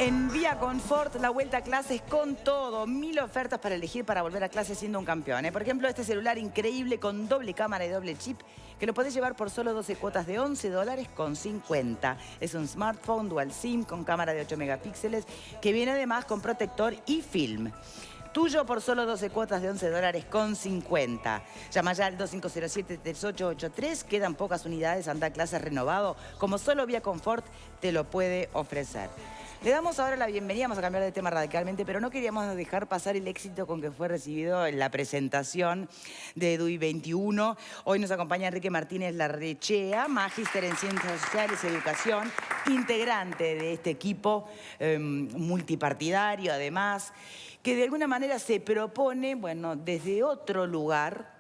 En Vía Confort, la vuelta a clases con todo. 1000 ofertas para elegir para volver a clases siendo un campeón. Por ejemplo, este celular increíble con doble cámara y doble chip que lo podés llevar por solo 12 cuotas de $11.50. Es un smartphone dual SIM con cámara de 8 megapíxeles que viene además con protector y film. Tuyo por solo 12 cuotas de $11.50. Llama ya al 2507-3883. Quedan pocas unidades. Anda a clases renovado, como solo Vía Confort te lo puede ofrecer. Le damos ahora la bienvenida, vamos a cambiar de tema radicalmente, pero no queríamos dejar pasar el éxito con que fue recibido en la presentación de EDUI 21. Hoy nos acompaña Enrique Martínez Larrechea, magíster en Ciencias Sociales y Educación, integrante de este equipo multipartidario, además, que de alguna manera se propone, bueno, desde otro lugar,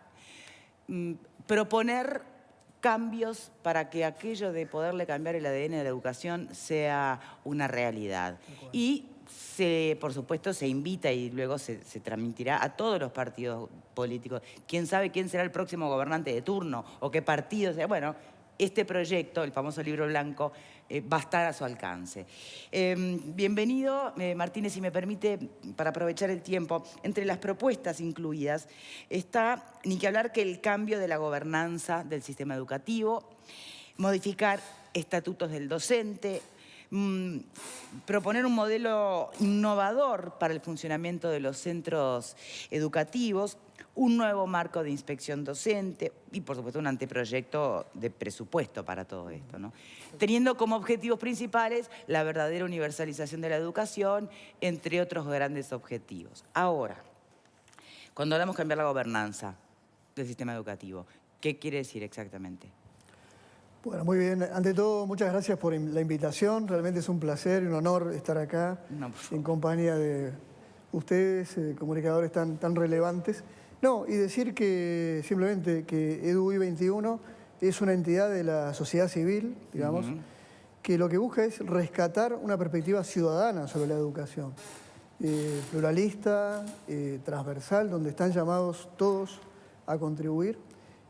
proponer cambios para que aquello de poderle cambiar el ADN de la educación sea una realidad. Y por supuesto, se invita y luego se transmitirá a todos los partidos políticos. ¿Quién sabe quién será el próximo gobernante de turno o qué partido sea? Bueno, este proyecto, el famoso Libro Blanco, va a estar a su alcance. Bienvenido, Martínez, si me permite, para aprovechar el tiempo. Entre las propuestas incluidas está, ni que hablar, que el cambio de la gobernanza del sistema educativo, modificar estatutos del docente, proponer un modelo innovador para el funcionamiento de los centros educativos, un nuevo marco de inspección docente y, por supuesto, un anteproyecto de presupuesto para todo esto, ¿no? Teniendo como objetivos principales la verdadera universalización de la educación, entre otros grandes objetivos. Ahora, cuando hablamos de cambiar la gobernanza del sistema educativo, ¿qué quiere decir exactamente? Bueno, muy bien. Ante todo, muchas gracias por la invitación. Realmente es un placer y un honor estar acá en compañía de ustedes, comunicadores tan relevantes. No, y decir que simplemente que EDUI 21 es una entidad de la sociedad civil, digamos, que lo que busca es rescatar una perspectiva ciudadana sobre la educación. Pluralista, transversal, donde están llamados todos a contribuir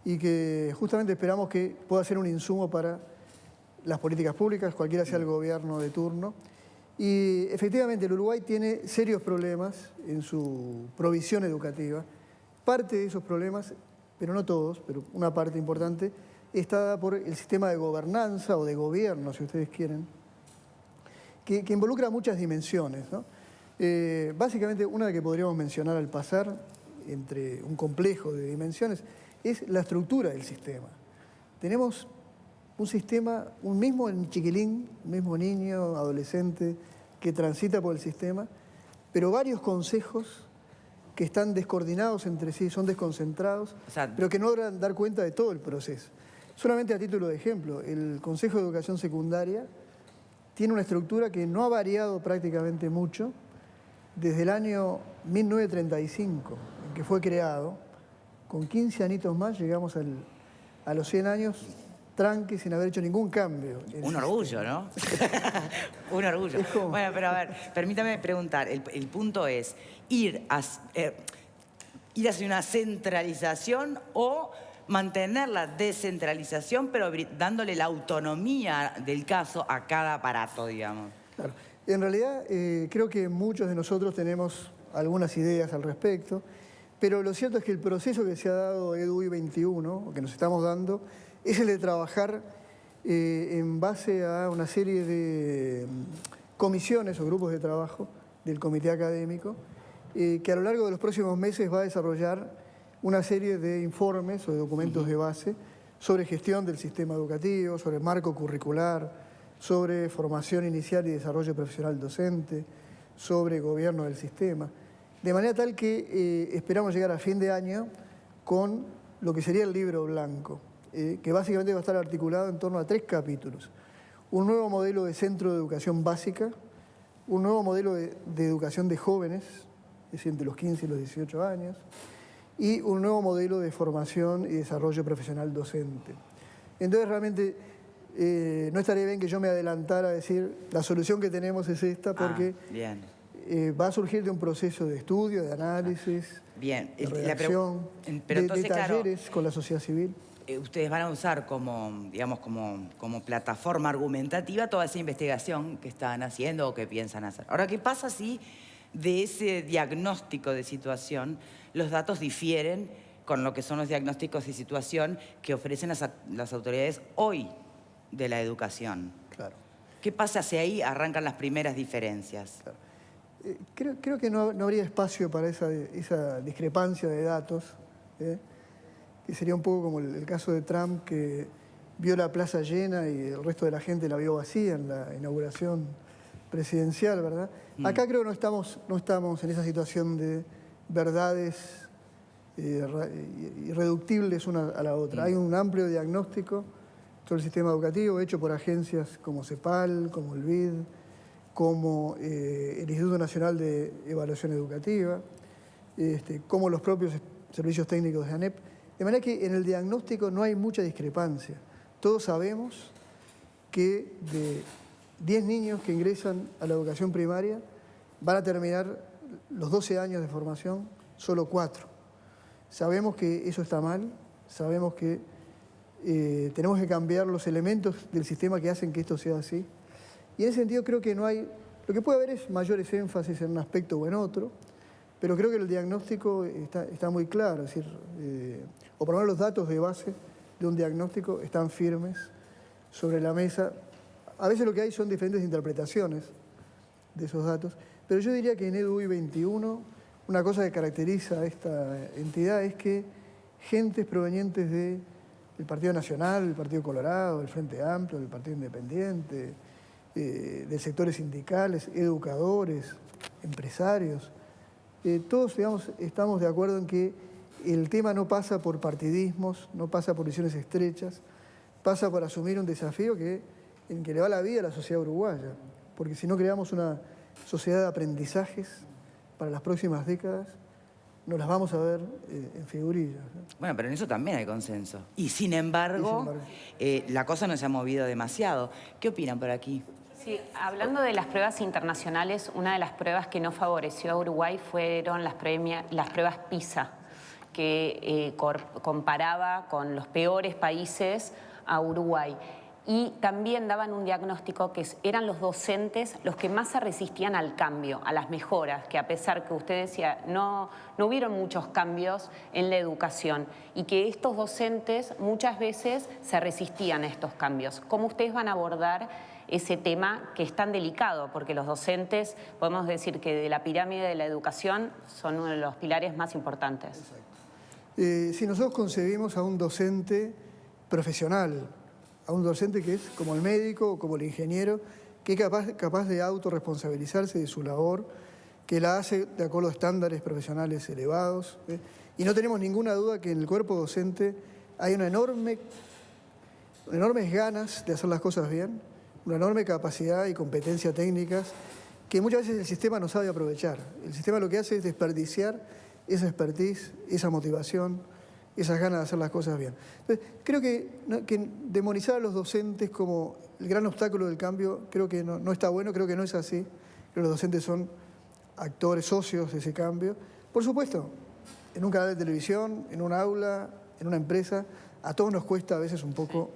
y que justamente esperamos que pueda ser un insumo para las políticas públicas, cualquiera sea el gobierno de turno. Y efectivamente el Uruguay tiene serios problemas en su provisión educativa. Parte de esos problemas, pero no todos, pero una parte importante, está dada por el sistema de gobernanza o de gobierno, si ustedes quieren, que involucra muchas dimensiones, ¿no? Básicamente, una que podríamos mencionar al pasar, entre un complejo de dimensiones, es la estructura del sistema. Tenemos un sistema, un mismo chiquilín, un mismo niño, adolescente, que transita por el sistema, pero varios consejos que están descoordinados entre sí, son desconcentrados, pero que no logran dar cuenta de todo el proceso. Solamente a título de ejemplo, el Consejo de Educación Secundaria tiene una estructura que no ha variado prácticamente mucho desde el año 1935, en que fue creado. Con 15 añitos más llegamos a los 100 años, tranqui, sin haber hecho ningún cambio. Un orgullo, ¿no? Un orgullo. Bueno, pero a ver, permítame preguntar. El punto es ir hacia una centralización o mantener la descentralización, pero dándole la autonomía del caso a cada aparato, digamos. Claro. En realidad, creo que muchos de nosotros tenemos algunas ideas al respecto, pero lo cierto es que el proceso que se ha dado EDUI 21, o que nos estamos dando, es el de trabajar en base a una serie de comisiones o grupos de trabajo del comité académico, que a lo largo de los próximos meses va a desarrollar una serie de informes o de documentos de base sobre gestión del sistema educativo, sobre marco curricular, sobre formación inicial y desarrollo profesional docente, sobre gobierno del sistema. De manera tal que esperamos llegar a fin de año con lo que sería el Libro Blanco, que básicamente va a estar articulado en torno a 3 capítulos. Un nuevo modelo de centro de educación básica, un nuevo modelo de educación de jóvenes, es decir, entre los 15 y los 18 años, y un nuevo modelo de formación y desarrollo profesional docente. Entonces, realmente, no estaría bien que yo me adelantara a decir la solución que tenemos es esta, porque va a surgir de un proceso de estudio, de análisis, de redacción, de talleres con la sociedad civil. ustedes van a usar como, digamos, como plataforma argumentativa toda esa investigación que están haciendo o que piensan hacer. Ahora, ¿qué pasa si de ese diagnóstico de situación los datos difieren con lo que son los diagnósticos de situación que ofrecen las autoridades hoy de la educación? Claro. ¿Qué pasa si ahí arrancan las primeras diferencias? Claro. Creo que no habría espacio para esa discrepancia de datos, que sería un poco como el caso de Trump, que vio la plaza llena y el resto de la gente la vio vacía en la inauguración presidencial, ¿verdad? Acá creo que no estamos en esa situación de verdades irreductibles una a la otra. Hay un amplio diagnóstico sobre el sistema educativo hecho por agencias como CEPAL, como el BID, como el Instituto Nacional de Evaluación Educativa, como los propios servicios técnicos de ANEP. De manera que en el diagnóstico no hay mucha discrepancia. Todos sabemos que de 10 niños que ingresan a la educación primaria van a terminar los 12 años de formación solo 4. Sabemos que eso está mal, sabemos que tenemos que cambiar los elementos del sistema que hacen que esto sea así. Y en ese sentido creo que no hay... Lo que puede haber es mayores énfasis en un aspecto o en otro, pero creo que el diagnóstico está muy claro, es decir, o por lo menos los datos de base de un diagnóstico están firmes sobre la mesa. A veces lo que hay son diferentes interpretaciones de esos datos, pero yo diría que en EDUI 21 una cosa que caracteriza a esta entidad es que gentes provenientes del Partido Nacional, el Partido Colorado, el Frente Amplio, el Partido Independiente, de sectores sindicales, educadores, empresarios, todos, digamos, estamos de acuerdo en que el tema no pasa por partidismos, no pasa por visiones estrechas, pasa por asumir un desafío en que le va la vida a la sociedad uruguaya, porque si no creamos una sociedad de aprendizajes para las próximas décadas, nos las vamos a ver en figurillas, ¿no? Bueno, pero en eso también hay consenso. Y sin embargo, la cosa no se ha movido demasiado. ¿Qué opinan por aquí? Sí, hablando de las pruebas internacionales, una de las pruebas que no favoreció a Uruguay fueron las pruebas PISA, que comparaba con los peores países a Uruguay. Y también daban un diagnóstico que eran los docentes los que más se resistían al cambio, a las mejoras, que a pesar que usted decía, no hubieron muchos cambios en la educación y que estos docentes muchas veces se resistían a estos cambios. ¿Cómo ustedes van a abordar ese tema que es tan delicado? Porque los docentes, podemos decir que de la pirámide de la educación son uno de los pilares más importantes. Exacto. Si nosotros concebimos a un docente profesional, a un docente que es como el médico, como el ingeniero, que es capaz de autorresponsabilizarse de su labor, que la hace de acuerdo a estándares profesionales elevados. Y no tenemos ninguna duda que en el cuerpo docente hay enormes ganas de hacer las cosas bien, una enorme capacidad y competencia técnicas que muchas veces el sistema no sabe aprovechar. El sistema lo que hace es desperdiciar esa expertise, esa motivación, esas ganas de hacer las cosas bien. Entonces, creo que demonizar a los docentes como el gran obstáculo del cambio, creo que no está bueno, creo que no es así. Creo que los docentes son actores, socios de ese cambio. Por supuesto, en un canal de televisión, en un aula, en una empresa, a todos nos cuesta a veces un poco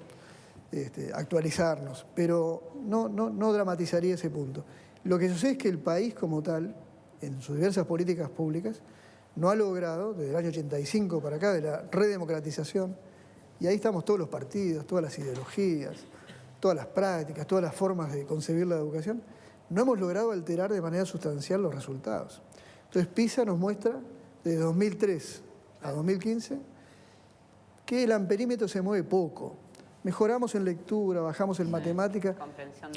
actualizarnos, pero no dramatizaría ese punto. Lo que sucede es que el país como tal, en sus diversas políticas públicas, no ha logrado, desde el año 85 para acá, de la redemocratización, y ahí estamos todos los partidos, todas las ideologías, todas las prácticas, todas las formas de concebir la educación, no hemos logrado alterar de manera sustancial los resultados. Entonces PISA nos muestra, desde 2003 a 2015, que el amperímetro se mueve poco. Mejoramos en lectura, bajamos en matemática,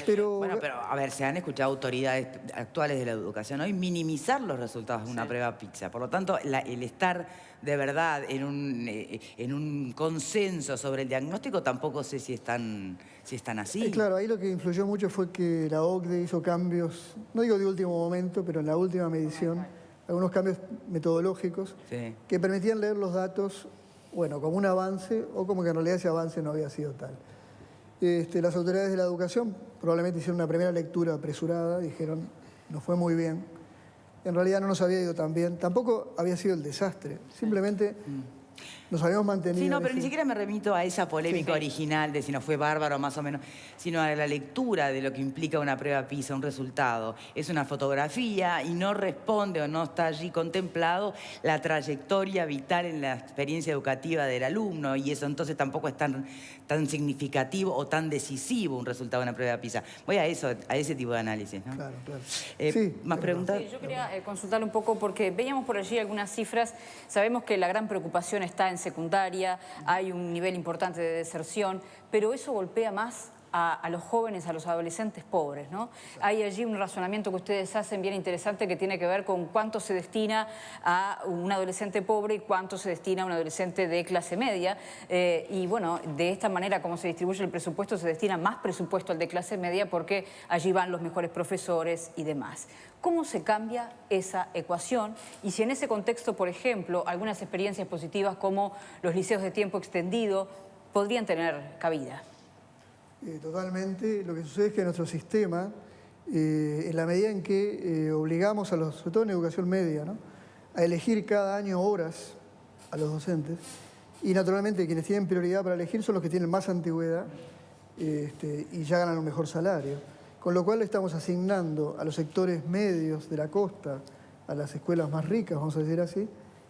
pero... Bueno, pero a ver, se han escuchado autoridades actuales de la educación hoy minimizar los resultados de una prueba PISA. Por lo tanto, el estar de verdad en un consenso sobre el diagnóstico tampoco sé si están así. Claro, ahí lo que influyó mucho fue que la OCDE hizo cambios, no digo de último momento, pero en la última medición, algunos cambios metodológicos que permitían leer los datos, bueno, como un avance o como que en realidad ese avance no había sido tal. Las autoridades de la educación probablemente hicieron una primera lectura apresurada, dijeron, nos fue muy bien. En realidad no nos había ido tan bien, tampoco había sido el desastre, simplemente nos habíamos mantenido... Sí, no, en pero ni ese- siquiera me remito a esa polémica original de si no fue bárbaro más o menos, sino a la lectura de lo que implica una prueba PISA, un resultado. Es una fotografía y no responde o no está allí contemplado la trayectoria vital en la experiencia educativa del alumno, y eso entonces tampoco es tan significativo o tan decisivo un resultado de una prueba PISA. Voy a eso, a ese tipo de análisis, ¿no? Claro, claro. ¿Más preguntas? Sí, yo quería consultarle un poco porque veíamos por allí algunas cifras. Sabemos que la gran preocupación está en secundaria, hay un nivel importante de deserción, pero eso golpea más a los jóvenes, a los adolescentes pobres, ¿no? Hay allí un razonamiento que ustedes hacen bien interesante que tiene que ver con cuánto se destina a un adolescente pobre y cuánto se destina a un adolescente de clase media. Y bueno, de esta manera, como se distribuye el presupuesto, se destina más presupuesto al de clase media porque allí van los mejores profesores y demás. ¿Cómo se cambia esa ecuación? Y si en ese contexto, por ejemplo, algunas experiencias positivas como los liceos de tiempo extendido podrían tener cabida. Totalmente. Lo que sucede es que nuestro sistema, en la medida en que obligamos sobre todo en educación media, ¿no?, a elegir cada año horas a los docentes, y naturalmente quienes tienen prioridad para elegir son los que tienen más antigüedad y ya ganan un mejor salario. Con lo cual le estamos asignando a los sectores medios de la costa, a las escuelas más ricas, vamos a decir así,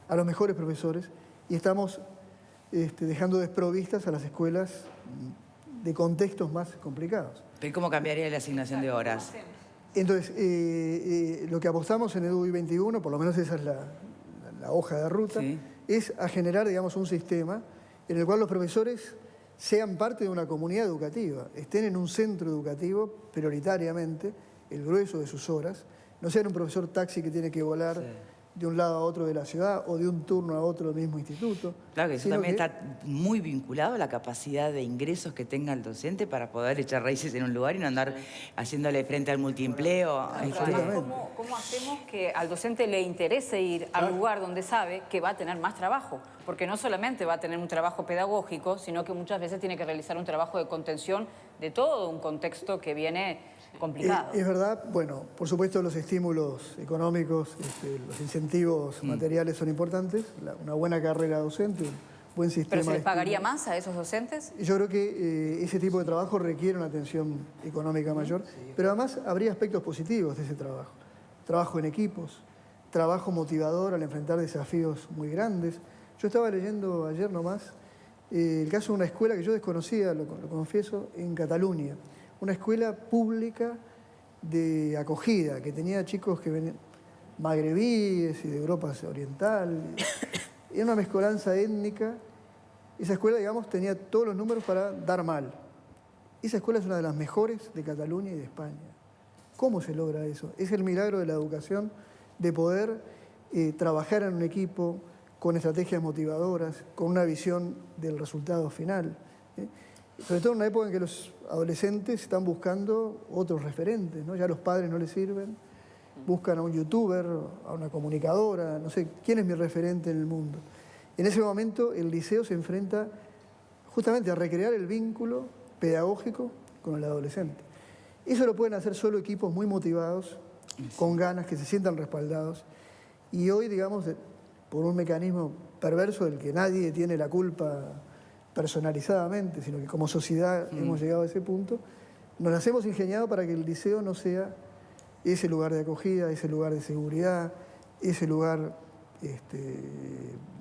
a los mejores profesores, y estamos dejando desprovistas a las escuelas de contextos más complicados. ¿Pero cómo cambiaría la asignación de horas? Entonces, lo que apostamos en EDUI 21, por lo menos esa es la hoja de ruta, Sí. es a generar, digamos, un sistema en el cual los profesores sean parte de una comunidad educativa, estén en un centro educativo prioritariamente, el grueso de sus horas, no sean un profesor taxi que tiene que volar de un lado a otro de la ciudad o de un turno a otro del mismo instituto. Claro que eso sino también está muy vinculado a la capacidad de ingresos que tenga el docente para poder echar raíces en un lugar y no andar haciéndole frente al multiempleo. Absolutamente. ¿Cómo hacemos que al docente le interese ir al lugar donde sabe que va a tener más trabajo? Porque no solamente va a tener un trabajo pedagógico, sino que muchas veces tiene que realizar un trabajo de contención de todo un contexto que viene complicado. Es verdad, bueno, por supuesto los estímulos económicos, los incentivos materiales son importantes, una buena carrera docente, un buen sistema. ¿Pero se de les pagaría estímulos. más a esos docentes? Yo creo que ese tipo de trabajo requiere una atención económica mayor, pero además habría aspectos positivos de ese trabajo. Trabajo en equipos, trabajo motivador al enfrentar desafíos muy grandes. Yo estaba leyendo ayer nomás el caso de una escuela que yo desconocía, lo confieso, en Cataluña. Una escuela pública de acogida, que tenía chicos que venían magrebíes y de Europa oriental. Era una mezcolanza étnica. Esa escuela, digamos, tenía todos los números para dar mal. Esa escuela es una de las mejores de Cataluña y de España. ¿Cómo se logra eso? Es el milagro de la educación, de poder trabajar en un equipo con estrategias motivadoras, con una visión del resultado final. Sobre todo en una época en que los adolescentes están buscando otros referentes, ¿no? Ya los padres no les sirven, buscan a un youtuber, a una comunicadora, no sé, ¿quién es mi referente en el mundo? En ese momento el liceo se enfrenta justamente a recrear el vínculo pedagógico con el adolescente. Eso lo pueden hacer solo equipos muy motivados, con ganas, que se sientan respaldados. Y hoy, digamos, por un mecanismo perverso del que nadie tiene la culpa personalizadamente, sino que como sociedad hemos llegado a ese punto, nos las hemos ingeniado para que el liceo no sea ese lugar de acogida, ese lugar de seguridad, ese lugar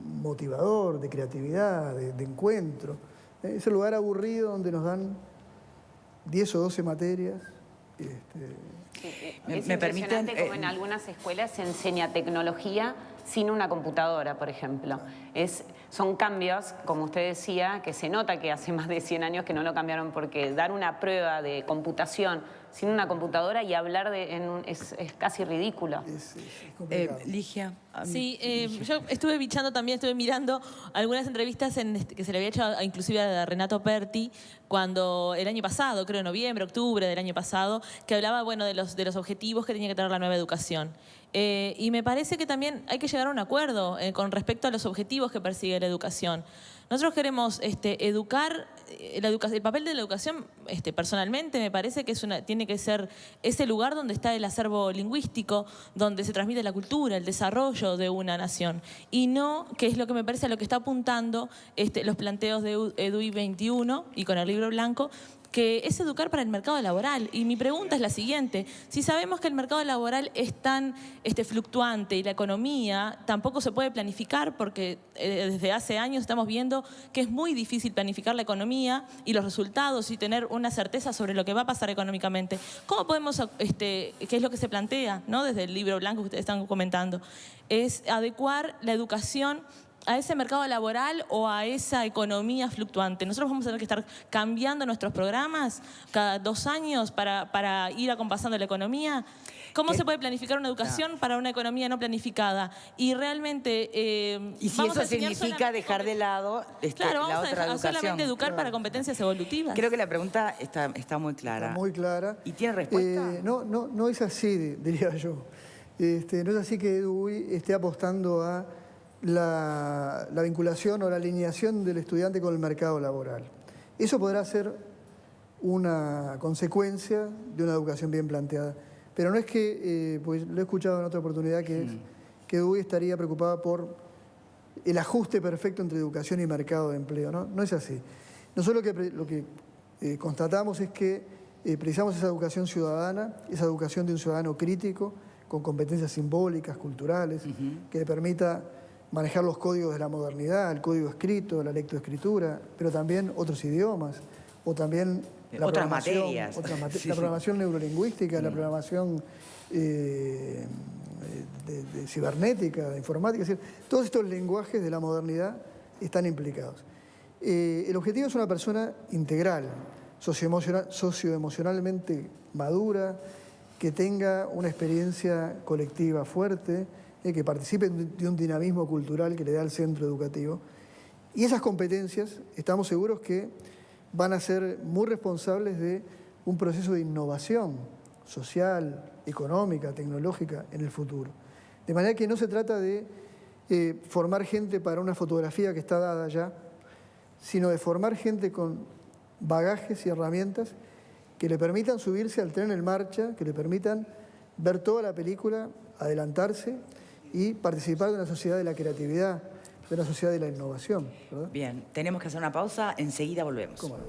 motivador, de creatividad, de encuentro. Ese lugar aburrido donde nos dan 10 o 12 materias. Es impresionante como en algunas escuelas se enseña tecnología sin una computadora, por ejemplo. Son cambios, como usted decía, que se nota que hace más de 100 años que no lo cambiaron, porque dar una prueba de computación sin una computadora y hablar es casi ridículo. Es complicado. Ligia. Sí, yo estuve mirando algunas entrevistas que se le había hecho inclusive a Renato Perti cuando el año pasado, creo en noviembre, octubre del año pasado, que hablaba, bueno, de de los objetivos que tenía que tener la nueva educación. Y me parece que también hay que llegar a un acuerdo con respecto a los objetivos que persigue la educación. Nosotros queremos educar, el papel de la educación, personalmente, me parece que tiene que ser ese lugar donde está el acervo lingüístico, donde se transmite la cultura, el desarrollo de una nación. Y no, que es lo que me parece a lo que está apuntando los planteos de EDUI 21 y con el libro blanco, que es educar para el mercado laboral. Y mi pregunta es la siguiente: si sabemos que el mercado laboral es tan fluctuante y la economía tampoco se puede planificar, porque desde hace años estamos viendo que es muy difícil planificar la economía y los resultados y tener una certeza sobre lo que va a pasar económicamente, ¿cómo podemos, qué es lo que se plantea, ¿no?, desde el libro blanco que ustedes están comentando? Es adecuar la educación a ese mercado laboral o a esa economía fluctuante. Nosotros vamos a tener que estar cambiando nuestros programas cada 2 años para ir acompasando la economía. ¿Cómo se puede planificar una educación para una economía no planificada? Y realmente y si eso significa dejar de lado claro, la vamos otra a educación. solamente educar para competencias evolutivas. Creo que la pregunta está muy clara. Está muy clara. ¿Y tiene respuesta? No es así, diría yo. No es así que EDUI esté apostando a la vinculación o la alineación del estudiante con el mercado laboral. Eso podrá ser una consecuencia de una educación bien planteada. Pero no es que, pues lo he escuchado en otra oportunidad, que EDUI estaría preocupada por el ajuste perfecto entre educación y mercado de empleo. No es así. Nosotros lo que constatamos es que precisamos esa educación ciudadana, esa educación de un ciudadano crítico, con competencias simbólicas, culturales, que le permita manejar los códigos de la modernidad, el código escrito, la lectoescritura, pero también otros idiomas, o también la otras materias. La programación neurolingüística, la programación de cibernética, de informática. Es decir, todos estos lenguajes de la modernidad están implicados. El objetivo es una persona integral, socioemocionalmente madura, que tenga una experiencia colectiva fuerte, que participe de un dinamismo cultural que le da el centro educativo. Y esas competencias, estamos seguros que van a ser muy responsables de un proceso de innovación social, económica, tecnológica en el futuro. De manera que no se trata de formar gente para una fotografía que está dada ya, sino de formar gente con bagajes y herramientas que le permitan subirse al tren en marcha, que le permitan ver toda la película, adelantarse y participar de una sociedad de la creatividad, de una sociedad de la innovación, ¿verdad? Bien, tenemos que hacer una pausa, enseguida volvemos. ¿Cómo no?